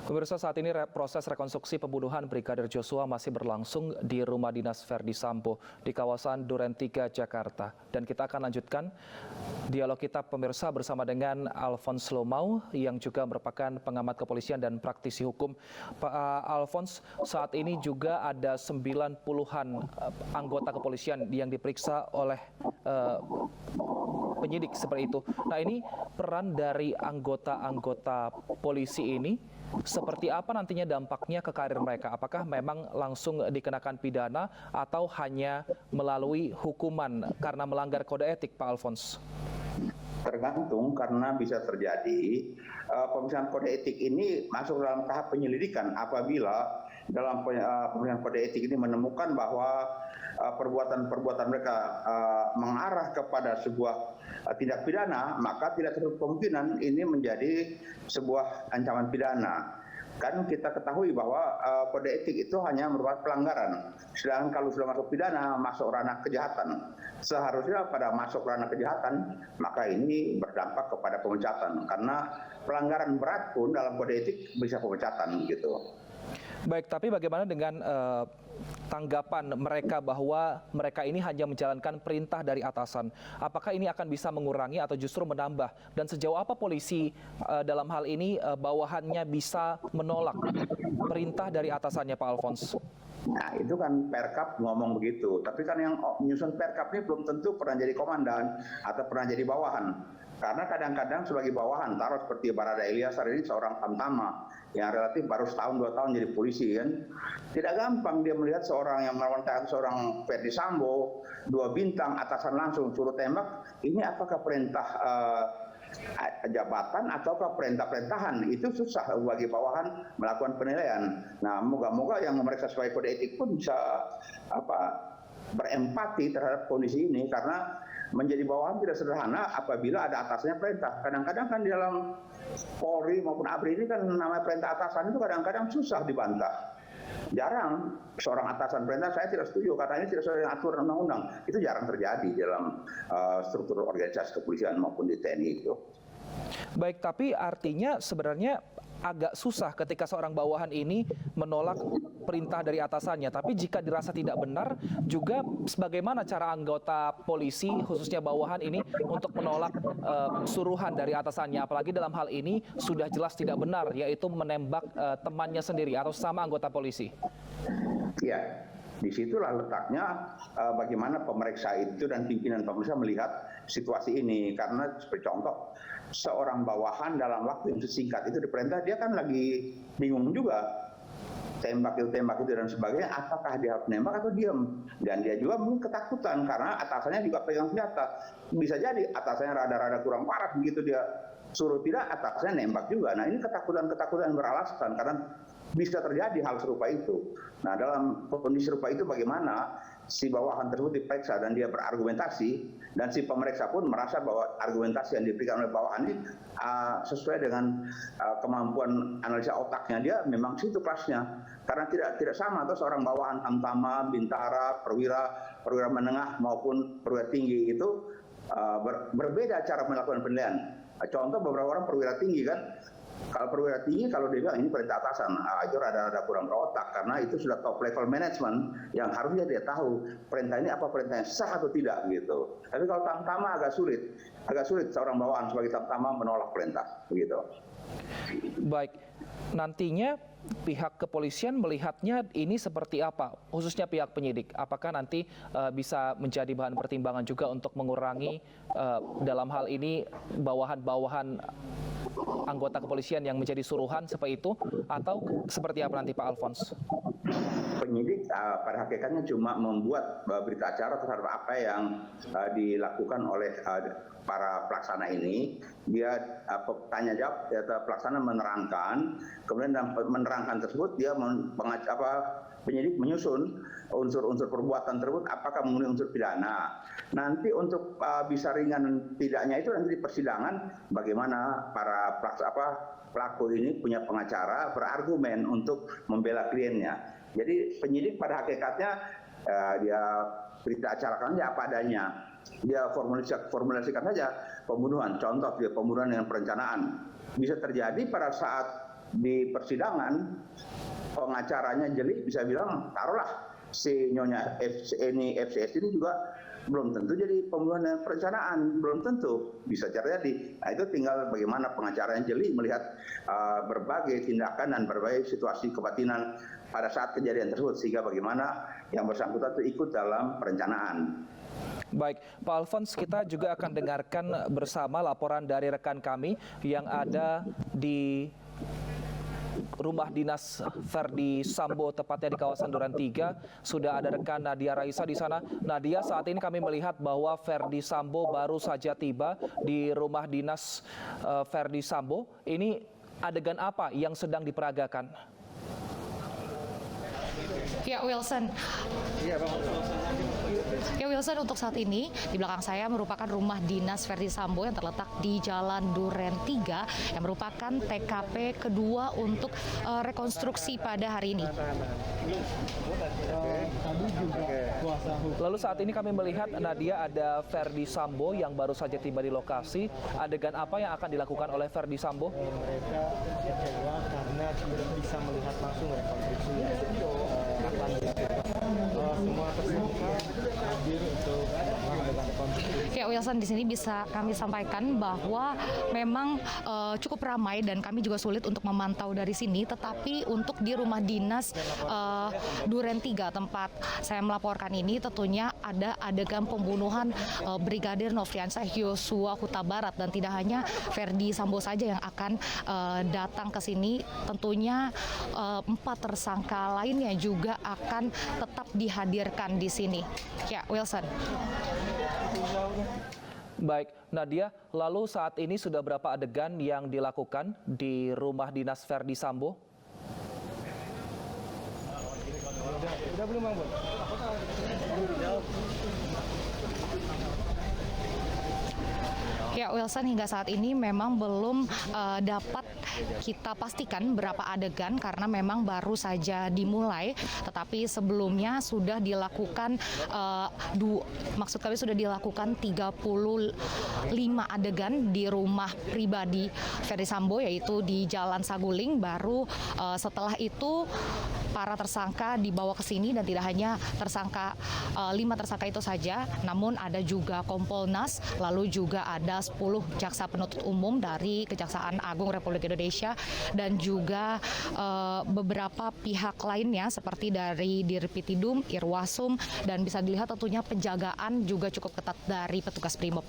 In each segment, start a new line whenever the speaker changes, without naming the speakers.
Pemirsa, saat ini proses rekonstruksi pembunuhan Brigadir Joshua masih berlangsung di rumah dinas Verdi Sambo di kawasan Duren 3, Jakarta. Dan kita akan lanjutkan dialog kita pemirsa bersama dengan Alphonse Lomau yang juga merupakan pengamat kepolisian dan praktisi hukum. Pak Alphonse, saat ini juga ada 90-an anggota kepolisian yang diperiksa oleh penyidik seperti itu. Nah, ini peran dari anggota-anggota polisi ini seperti apa nantinya dampaknya ke karir mereka? Apakah memang langsung dikenakan pidana atau hanya melalui hukuman karena melanggar kode etik, Pak Alphonse?
Tergantung, karena bisa terjadi pemeriksaan kode etik ini masuk dalam tahap penyelidikan apabila dalam pemeriksaan kode etik ini menemukan bahwa perbuatan-perbuatan mereka mengarah kepada sebuah tindak pidana, maka tidak tertutup kemungkinan ini menjadi sebuah ancaman pidana. Kan kita ketahui bahwa kode etik itu hanya merupakan pelanggaran. Sedangkan kalau sudah masuk pidana, masuk ranah kejahatan. Seharusnya pada masuk ranah kejahatan, maka ini berdampak kepada pemecatan. Karena pelanggaran berat pun dalam kode etik bisa pemecatan gitu.
Baik, tapi bagaimana dengan tanggapan mereka bahwa mereka ini hanya menjalankan perintah dari atasan? Apakah ini akan bisa mengurangi atau justru menambah? Dan sejauh apa polisi dalam hal ini bawahannya bisa menolak perintah dari atasannya, Pak Alphonse?
Nah, itu kan Perkap ngomong begitu. Tapi kan yang menyusun Perkap ini belum tentu pernah jadi komandan atau pernah jadi bawahan. Karena kadang-kadang sebagai bawahan, taruh seperti Barada Eliezer ini seorang tamtama yang relatif baru setahun 2 tahun jadi polisi kan. Tidak gampang dia melihat seorang yang melawan seorang Verdi Sambo, 2 bintang atasan langsung suruh tembak. Ini apakah perintah jabatan ataukah perintah-perintahan? Itu susah bagi bawahan melakukan penilaian. Nah, moga-moga yang memeriksa sesuai kode etik pun bisa berempati terhadap kondisi ini, karena menjadi bawahan tidak sederhana apabila ada atasnya perintah. Kadang-kadang kan di dalam Polri maupun ABRI ini kan namanya perintah atasan itu kadang-kadang susah dibantah. Jarang seorang atasan perintah, saya tidak setuju karena ini tidak sesuai dengan aturan undang-undang. Itu jarang terjadi dalam struktur organisasi kepolisian maupun di TNI itu.
Baik, tapi artinya sebenarnya agak susah ketika seorang bawahan ini menolak perintah dari atasannya. Tapi jika dirasa tidak benar, juga bagaimana cara anggota polisi, khususnya bawahan ini, untuk menolak suruhan dari atasannya? Apalagi dalam hal ini sudah jelas tidak benar, yaitu menembak temannya sendiri atau sama anggota polisi.
Ya, disitulah letaknya bagaimana pemeriksa itu dan pimpinan pemeriksa melihat situasi ini. Karena seperti contoh, seorang bawahan dalam waktu yang sesingkat itu diperintah, dia kan lagi bingung juga. Tembak itu dan sebagainya, apakah dia harus nembak atau diam? Dan dia juga mungkin ketakutan karena atasannya juga pegang senjata. Bisa jadi atasannya rada-rada kurang parah begitu dia suruh tidak, atasannya nembak juga. Nah, ini ketakutan beralaskan karena bisa terjadi hal serupa itu. Nah, dalam kondisi serupa itu bagaimana si bawahan tersebut diperiksa dan dia berargumentasi, dan si pemeriksa pun merasa bahwa argumentasi yang diberikan oleh bawahan ini sesuai dengan kemampuan analisa otaknya dia, memang situ kelasnya. Karena tidak sama atau seorang bawahan tamtama, bintara, perwira menengah maupun perwira tinggi itu berbeda cara melakukan penilaian. Contoh beberapa orang perwira tinggi kan, kalau perwira tinggi kalau dia bilang ini perintah atasan, itu ada kurang berotak karena itu sudah top level management yang harusnya dia tahu perintah ini apa perintahnya sah atau tidak gitu. Tapi kalau tamtama agak sulit seorang bawahan sebagai tamtama menolak perintah begitu.
Baik, nantinya pihak kepolisian melihatnya ini seperti apa, khususnya pihak penyidik? Apakah nanti bisa menjadi bahan pertimbangan juga untuk mengurangi dalam hal ini bawahan-bawahan anggota kepolisian yang menjadi suruhan seperti itu, atau seperti apa nanti, Pak Alphonse?
Penyidik pada hakikatnya cuma membuat berita acara terhadap apa yang dilakukan oleh para pelaksana ini. Dia tanya jawab, pelaksana menerangkan, kemudian dalam menerangkan tersebut dia penyidik menyusun unsur-unsur perbuatan tersebut apakah memenuhi unsur pidana. Nanti untuk bisa ringan dan tidaknya itu nanti di persidangan bagaimana para pelaku ini punya pengacara berargumen untuk membela kliennya. Jadi penyidik pada hakikatnya dia berita acarakan aja apa adanya. Dia formulasikan saja pembunuhan. Contoh dia pembunuhan dengan perencanaan. Bisa terjadi pada saat di persidangan pengacaranya Jeli bisa bilang, taruhlah si Nyonya FCS ini juga belum tentu jadi pembunuhan dengan perencanaan, belum tentu bisa terjadi. Nah itu tinggal bagaimana pengacaranya Jeli melihat berbagai tindakan dan berbagai situasi kebatinan pada saat kejadian tersebut, sehingga bagaimana yang bersangkutan itu ikut dalam perencanaan.
Baik, Pak Alphonse, kita juga akan dengarkan bersama laporan dari rekan kami yang ada di rumah dinas Ferdi Sambo, tepatnya di kawasan Duren 3. Sudah ada rekan Nadia Raisa di sana. Nadia, saat ini kami melihat bahwa Ferdi Sambo baru saja tiba di rumah dinas Ferdi Sambo. Ini adegan apa yang sedang diperagakan?
Ya, Wilson. Ya, Wilson, untuk saat ini di belakang saya merupakan rumah dinas Ferdi Sambo yang terletak di Jalan Duren 3 yang merupakan TKP kedua untuk rekonstruksi pada hari ini.
Lalu saat ini kami melihat, Nadia, ada Ferdi Sambo yang baru saja tiba di lokasi. Adegan apa yang akan dilakukan oleh Ferdi Sambo?
Mereka kecewa karena tidak bisa melihat langsung rekonstruksinya. Semua tersangka hadir untuk melakukan rekonstruksi.
Ya, Wilson, di sini bisa kami sampaikan bahwa memang cukup ramai dan kami juga sulit untuk memantau dari sini. Tetapi untuk di rumah dinas Duren 3 tempat saya melaporkan ini, tentunya ada adegan pembunuhan Brigadir Nofriansah Yosua Huta Barat, dan tidak hanya Ferdi Sambo saja yang akan datang ke sini. Tentunya 4 tersangka lainnya juga akan tetap dihadirkan di sini. Ya, Wilson.
Baik, Nadia, lalu saat ini sudah berapa adegan yang dilakukan di rumah dinas Ferdi Sambo?
Udah belum, Bang?
Ya, Wilson, hingga saat ini memang belum dapat kita pastikan berapa adegan karena memang baru saja dimulai. Tetapi sebelumnya sudah dilakukan maksud kami sudah dilakukan 35 adegan di rumah pribadi Ferdi Sambo, yaitu di Jalan Saguling. Baru setelah itu para tersangka dibawa ke sini, dan tidak hanya tersangka 5 tersangka itu saja, namun ada juga Kompolnas, lalu juga ada 10 jaksa penuntut umum dari Kejaksaan Agung Republik Indonesia, dan juga beberapa pihak lainnya seperti dari Dirpitidum, Irwasum, dan bisa dilihat tentunya penjagaan juga cukup ketat dari petugas Brimob.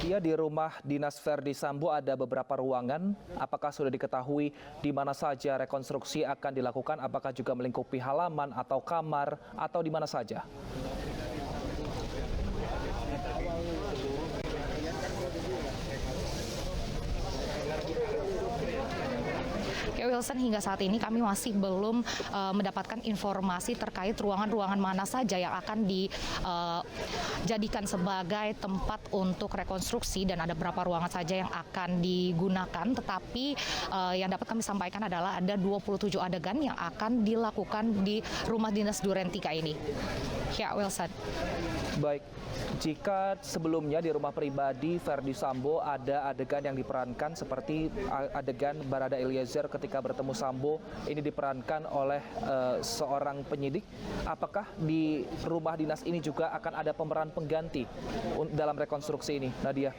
Nadia, di rumah dinas Ferdi Sambo ada beberapa ruangan. Apakah sudah diketahui di mana saja rekonstruksi akan dilakukan? Apakah juga melingkupi halaman atau kamar atau di mana saja?
Ya, Wilson, hingga saat ini kami masih belum mendapatkan informasi terkait ruangan-ruangan mana saja yang akan dijadikan sebagai tempat untuk rekonstruksi, dan ada berapa ruangan saja yang akan digunakan. Tetapi yang dapat kami sampaikan adalah ada 27 adegan yang akan dilakukan di rumah dinas Duren 3 ini. Ya, Wilson.
Baik, jika sebelumnya di rumah pribadi Ferdi Sambo ada adegan yang diperankan seperti adegan Barada Eliezer ketika bertemu Sambo, ini diperankan oleh seorang penyidik. Apakah di rumah dinas ini juga akan ada pemeran pengganti dalam rekonstruksi ini, Nadia?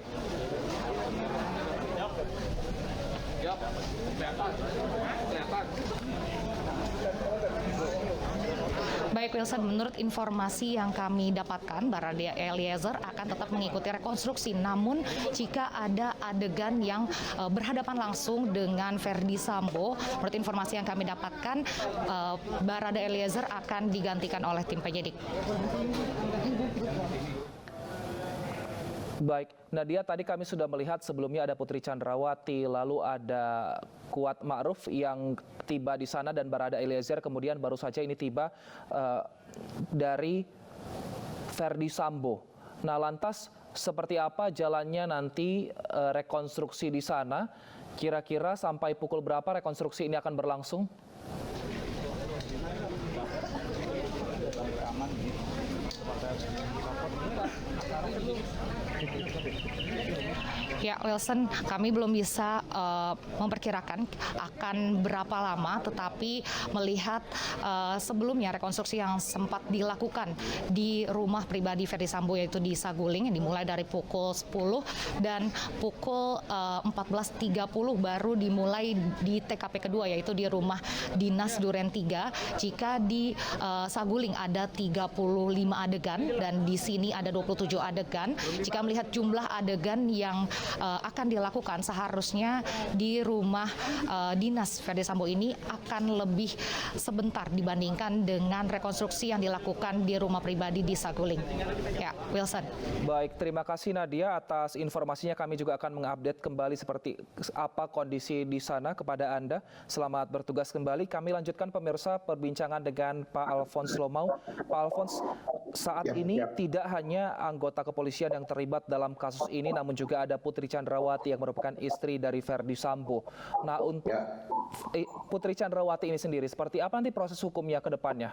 Baik, Wilson, menurut informasi yang kami dapatkan, Barada Eliezer akan tetap mengikuti rekonstruksi. Namun jika ada adegan yang berhadapan langsung dengan Ferdi Sambo, menurut informasi yang kami dapatkan, Barada Eliezer akan digantikan oleh tim penyidik.
Baik, Nadia, tadi kami sudah melihat sebelumnya ada Putri Chandrawati, lalu ada Kuat Ma'ruf yang tiba di sana, dan Barada Eliezer kemudian baru saja ini tiba dari Ferdi Sambo. Nah, lantas seperti apa jalannya nanti rekonstruksi di sana? Kira-kira sampai pukul berapa rekonstruksi ini akan berlangsung?
Ya, Wilson, kami belum bisa memperkirakan akan berapa lama, tetapi melihat sebelumnya rekonstruksi yang sempat dilakukan di rumah pribadi Ferdy Sambo yaitu di Saguling yang dimulai dari pukul 10 dan pukul 14.30 baru dimulai di TKP kedua yaitu di rumah dinas Duren 3. Jika di Saguling ada 35 adegan dan di sini ada 27 adegan. Jika melihat jumlah adegan yang akan dilakukan, seharusnya di rumah dinas Ferdy Sambo ini akan lebih sebentar dibandingkan dengan rekonstruksi yang dilakukan di rumah pribadi di Saguling. Ya, Wilson.
Baik, terima kasih Nadia atas informasinya. Kami juga akan mengupdate kembali seperti apa kondisi di sana kepada Anda. Selamat bertugas kembali. Kami lanjutkan pemirsa perbincangan dengan Pak Alphonse Lomau. Pak Alphonse, saat ini tidak hanya anggota kepolisian yang terlibat dalam kasus ini, namun juga ada Putri Chandrawati yang merupakan istri dari Ferdy Sambo. Nah, untuk Putri Chandrawati ini sendiri, seperti apa nanti proses hukumnya ke depannya?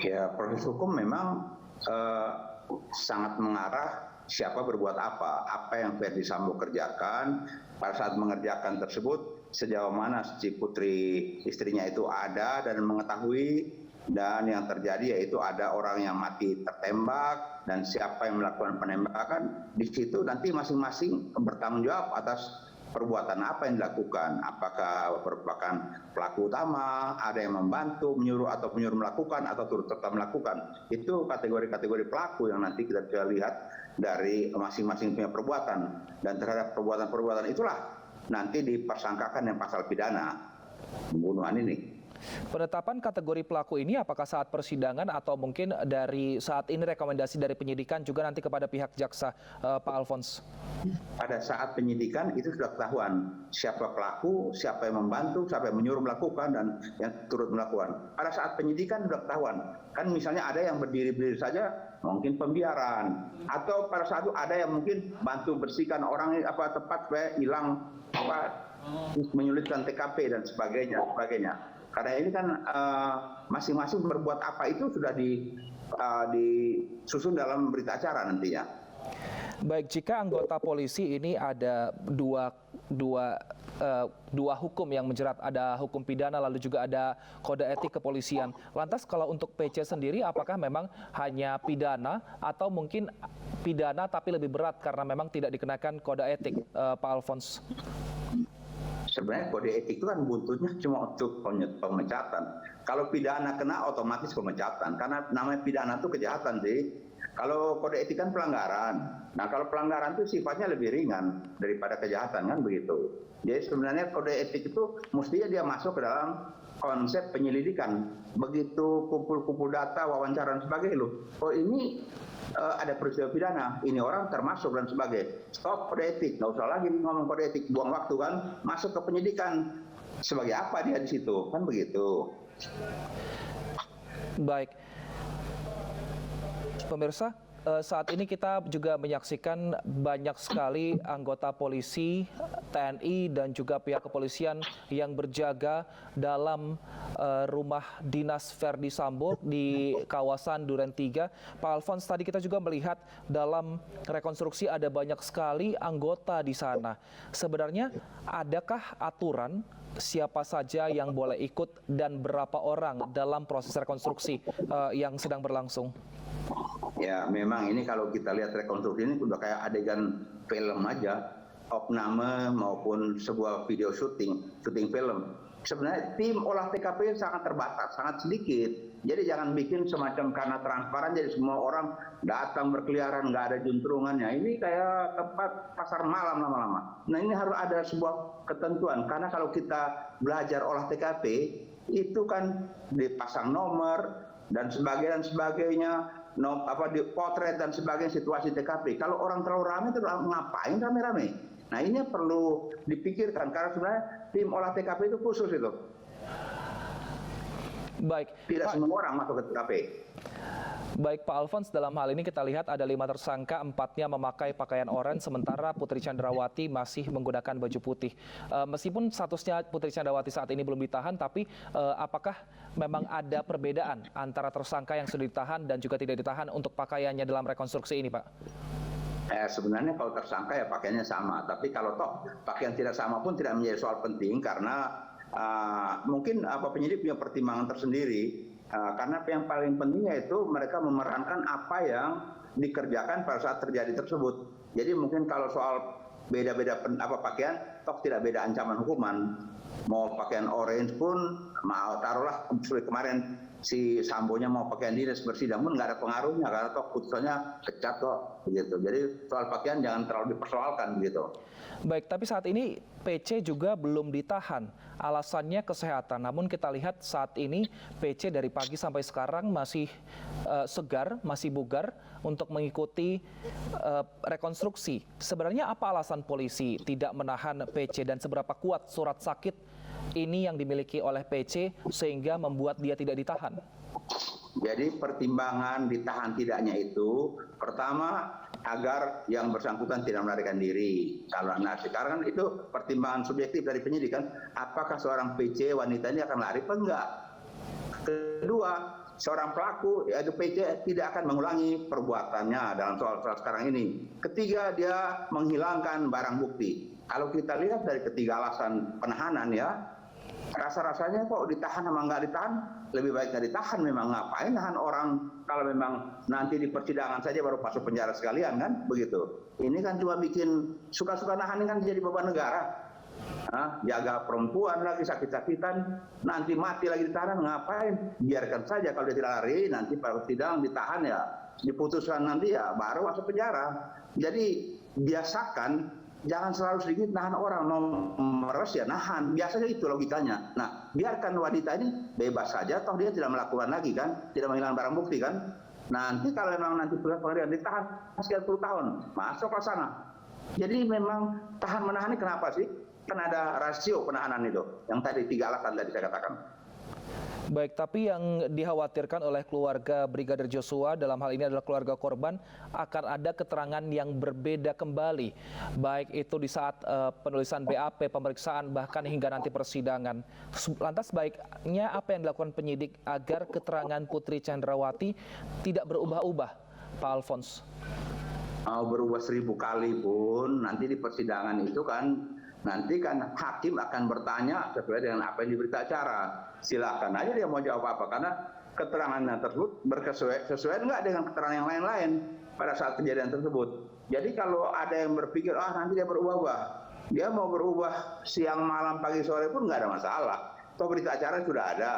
Ya, proses hukum memang sangat mengarah siapa berbuat apa yang Ferdy Sambo kerjakan, pada saat mengerjakan tersebut, sejauh mana si Putri istrinya itu ada dan mengetahui, dan yang terjadi yaitu ada orang yang mati tertembak dan siapa yang melakukan penembakan. Di situ nanti masing-masing bertanggung jawab atas perbuatan apa yang dilakukan. Apakah merupakan pelaku utama, ada yang membantu, menyuruh atau menyuruh melakukan atau turut serta melakukan. Itu kategori-kategori pelaku yang nanti kita bisa lihat dari masing-masing punya perbuatan. Dan terhadap perbuatan-perbuatan itulah nanti dipersangkakan yang pasal pidana pembunuhan ini.
Penetapan kategori pelaku ini apakah saat persidangan atau mungkin dari saat ini rekomendasi dari penyidikan juga nanti kepada pihak jaksa, Pak Alphonse?
Pada saat penyidikan itu sudah ketahuan siapa pelaku, siapa yang membantu, siapa yang menyuruh melakukan dan yang turut melakukan. Pada saat penyidikan sudah ketahuan. Kan misalnya ada yang berdiri-berdiri saja mungkin pembiaran, atau pada saat itu ada yang mungkin bantu bersihkan orang tempat supaya hilang menyulitkan TKP dan sebagainya. Karena ini kan masing-masing berbuat apa itu sudah disusun dalam berita acara nantinya.
Baik, jika anggota polisi ini ada dua hukum yang menjerat, ada hukum pidana lalu juga ada kode etik kepolisian. Lantas kalau untuk PC sendiri apakah memang hanya pidana atau mungkin pidana tapi lebih berat karena memang tidak dikenakan kode etik, Pak Alphonse?
Sebenarnya kode etik itu kan buntutnya cuma untuk pemecatan. Kalau pidana kena otomatis pemecatan, karena namanya pidana itu kejahatan sih. Kalau kode etik kan pelanggaran. Nah, kalau pelanggaran itu sifatnya lebih ringan daripada kejahatan, kan begitu. Jadi sebenarnya kode etik itu mestinya dia masuk ke dalam konsep penyelidikan. Begitu kumpul-kumpul data, wawancara dan sebagainya loh. Oh ini ada peristiwa pidana, ini orang termasuk dan sebagainya. Stop kode etik, nggak usah lagi ngomong kode etik, buang waktu kan, masuk ke penyidikan. Sebagai apa dia di situ, kan begitu.
Baik, pemirsa, saat ini kita juga menyaksikan banyak sekali anggota polisi, TNI dan juga pihak kepolisian yang berjaga dalam rumah dinas Ferdy Sambo di kawasan Duren 3. Pak Alphonse, tadi kita juga melihat dalam rekonstruksi ada banyak sekali anggota di sana. Sebenarnya adakah aturan siapa saja yang boleh ikut dan berapa orang dalam proses rekonstruksi yang sedang berlangsung?
Ya memang ini kalau kita lihat rekonstruksi ini udah kayak adegan film aja, opname maupun sebuah video syuting film. Sebenarnya tim olah TKP sangat terbatas, sangat sedikit. Jadi jangan bikin semacam karena transparan jadi semua orang datang berkeliaran, nggak ada juntrungannya. Ini kayak tempat pasar malam lama-lama. Nah ini harus ada sebuah ketentuan, karena kalau kita belajar olah TKP itu kan dipasang nomor dan sebagainya, di potret dan sebagainya situasi TKP. Kalau orang terlalu ramai itu ngapain rame-rame? Nah ini perlu dipikirkan karena sebenarnya tim olah TKP itu khusus itu.
Baik.
Tidak semua orang masuk ke TKP.
Baik Pak Alphonse, dalam hal ini kita lihat ada 5 tersangka, 4-nya memakai pakaian oranye, sementara Putri Chandrawati masih menggunakan baju putih. Meskipun statusnya Putri Chandrawati saat ini belum ditahan, tapi apakah memang ada perbedaan antara tersangka yang sudah ditahan dan juga tidak ditahan untuk pakaiannya dalam rekonstruksi ini, Pak?
Sebenarnya kalau tersangka ya pakaiannya sama, tapi kalau toh pakaian tidak sama pun tidak menjadi soal penting karena mungkin penyidik punya pertimbangan tersendiri. Karena yang paling pentingnya itu mereka memerankan apa yang dikerjakan pada saat terjadi tersebut. Jadi mungkin kalau soal beda-beda pakaian, toh tidak beda ancaman hukuman. Mau pakaian orange pun, mau taruhlah seperti kemarin si Sambonya mau pakaian dinas bersidang pun nggak ada pengaruhnya karena toh putusannya pecat kok begitu. Jadi soal pakaian jangan terlalu dipersoalkan begitu.
Baik, tapi saat ini PC juga belum ditahan. Alasannya kesehatan. Namun kita lihat saat ini PC dari pagi sampai sekarang masih segar, masih bugar untuk mengikuti rekonstruksi. Sebenarnya apa alasan polisi tidak menahan PC dan seberapa kuat surat sakit ini yang dimiliki oleh PC sehingga membuat dia tidak ditahan?
Jadi pertimbangan ditahan tidaknya itu pertama agar yang bersangkutan tidak melarikan diri. Nah sekarang kan itu pertimbangan subjektif dari penyidik kan, apakah seorang PC wanita ini akan lari atau enggak. Kedua, seorang pelaku yaitu PC tidak akan mengulangi perbuatannya dalam soal sekarang ini. Ketiga, dia menghilangkan barang bukti. Kalau kita lihat dari ketiga alasan penahanan ya, rasa-rasanya kok ditahan sama nggak ditahan, lebih baik nggak ditahan. Memang ngapain nahan orang kalau memang nanti di persidangan saja baru masuk penjara sekalian kan, begitu. Ini kan cuma bikin suka-suka nahan kan jadi beban negara. Jaga perempuan lagi sakit-sakitan, nanti mati lagi ditahan, ngapain? Biarkan saja kalau dia tidak lari, nanti pada persidangan ditahan ya, diputuskan nanti ya baru masuk penjara. Jadi biasakan jangan selalu sedikit nahan orang, mau meres ya nahan, biasanya itu logikanya. Nah, biarkan wanita ini bebas saja, toh dia tidak melakukan lagi kan, tidak menghilangkan barang bukti kan. Nanti kalau memang nanti pengadilan ditahan sekian puluh tahun, masuklah sana. Jadi memang tahan menahan ini kenapa sih? Kan ada rasio penahanan itu, yang tadi 3 alasan tadi saya katakan.
Baik, tapi yang dikhawatirkan oleh keluarga Brigadir Joshua dalam hal ini adalah keluarga korban akan ada keterangan yang berbeda kembali, baik itu di saat penulisan BAP, pemeriksaan, bahkan hingga nanti persidangan. Lantas baiknya apa yang dilakukan penyidik agar keterangan Putri Chandrawati tidak berubah-ubah, Pak Alphonse?
Mau berubah 1000 kali pun nanti di persidangan itu kan nanti kan hakim akan bertanya sesuai dengan apa yang diberita acara. Silakan aja dia mau jawab apa, karena keterangannya tersebut sesuai enggak dengan keterangan yang lain-lain pada saat kejadian tersebut. Jadi kalau ada yang berpikir nanti dia berubah-ubah, dia mau berubah siang, malam, pagi, sore pun nggak ada masalah. Toh berita acara sudah ada,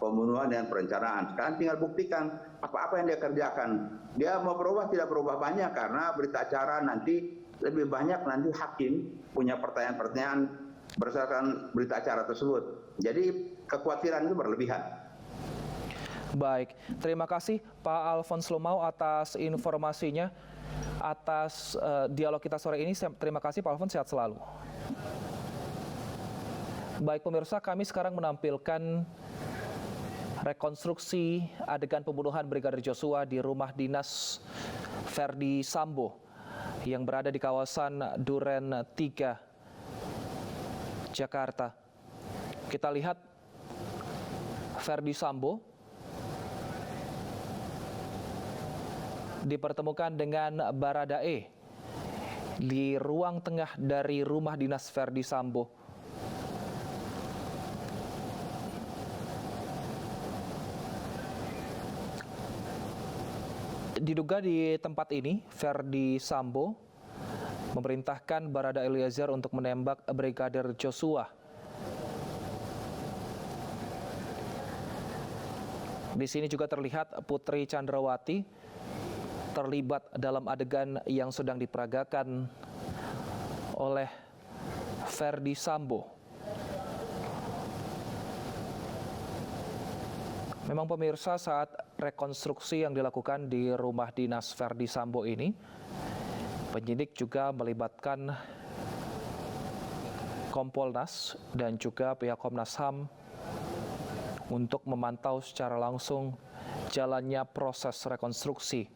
pembunuhan dan perencanaan. Sekarang tinggal buktikan apa-apa yang dia kerjakan. Dia mau berubah tidak berubah banyak karena berita acara nanti lebih banyak nanti hakim punya pertanyaan-pertanyaan berdasarkan berita acara tersebut. Jadi kekhawatiran itu berlebihan.
Baik, terima kasih Pak Alphonse Lumau atas informasinya, atas dialog kita sore ini. Terima kasih Pak Alphonse, sehat selalu. Baik pemirsa, kami sekarang menampilkan rekonstruksi adegan pembunuhan Brigadir Joshua di rumah dinas Verdi Sambo yang berada di kawasan Duren 3, Jakarta. Kita lihat Verdi Sambo dipertemukan dengan Baradae di ruang tengah dari rumah dinas Verdi Sambo. Diduga di tempat ini, Verdi Sambo memerintahkan Barada Eliezer untuk menembak Brigadir Joshua. Di sini juga terlihat Putri Chandrawati terlibat dalam adegan yang sedang diperagakan oleh Verdi Sambo. Memang pemirsa, saat rekonstruksi yang dilakukan di rumah dinas Verdi Sambo ini, penyidik juga melibatkan Kompolnas dan juga pihak Komnas HAM untuk memantau secara langsung jalannya proses rekonstruksi.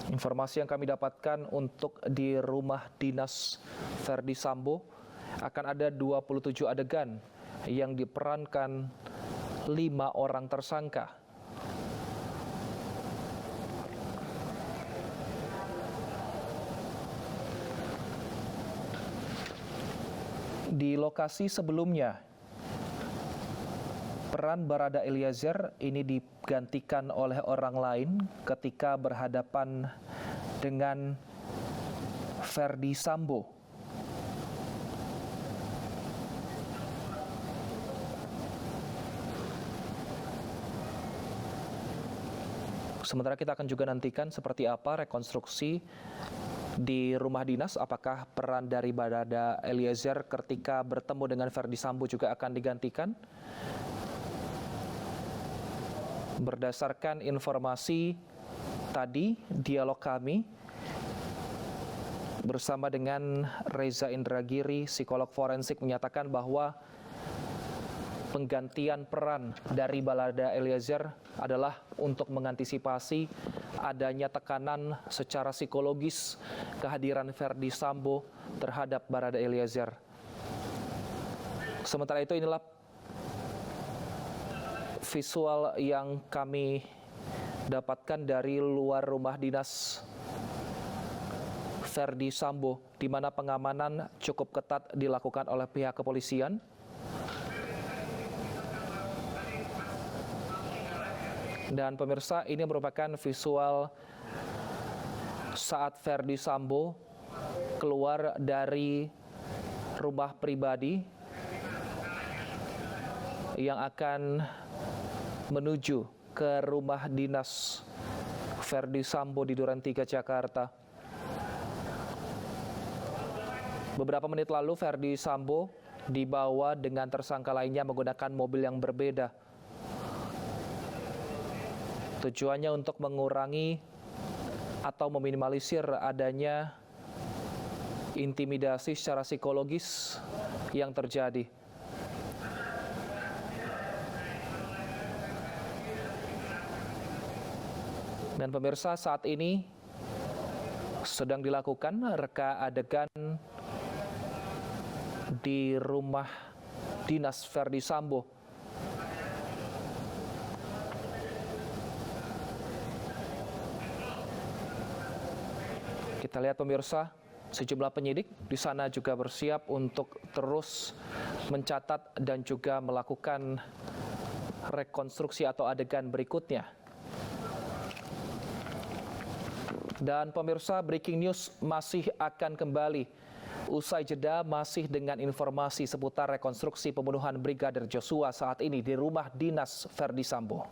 Informasi yang kami dapatkan untuk di rumah dinas Verdi Sambo akan ada 27 adegan yang diperankan 5 orang tersangka. Di lokasi sebelumnya, peran Barada Eliezer ini digantikan oleh orang lain ketika berhadapan dengan Ferdi Sambo. Sementara kita akan juga nantikan seperti apa rekonstruksi di rumah dinas, apakah peran dari Barada Eliezer ketika bertemu dengan Ferdi Sambo juga akan digantikan. Berdasarkan informasi tadi, dialog kami bersama dengan Reza Indragiri, psikolog forensik, menyatakan bahwa penggantian peran dari Barada Eliezer adalah untuk mengantisipasi adanya tekanan secara psikologis kehadiran Ferdi Sambo terhadap Barada Eliezer. Sementara itu, inilah visual yang kami dapatkan dari luar rumah dinas Ferdi Sambo, di mana pengamanan cukup ketat dilakukan oleh pihak kepolisian. Dan pemirsa, ini merupakan visual saat Ferdi Sambo keluar dari rumah pribadi yang akan menuju ke rumah dinas Ferdi Sambo di Duren 3, Jakarta. Beberapa menit lalu Ferdi Sambo dibawa dengan tersangka lainnya menggunakan mobil yang berbeda. Tujuannya untuk mengurangi atau meminimalisir adanya intimidasi secara psikologis yang terjadi. Dan pemirsa, saat ini sedang dilakukan reka adegan di rumah dinas Ferdi Sambo. Kita lihat pemirsa, sejumlah penyidik di sana juga bersiap untuk terus mencatat dan juga melakukan rekonstruksi atau adegan berikutnya. Dan pemirsa, breaking news masih akan kembali usai jeda, masih dengan informasi seputar rekonstruksi pembunuhan Brigadir Joshua saat ini di rumah dinas Ferdi Sambo.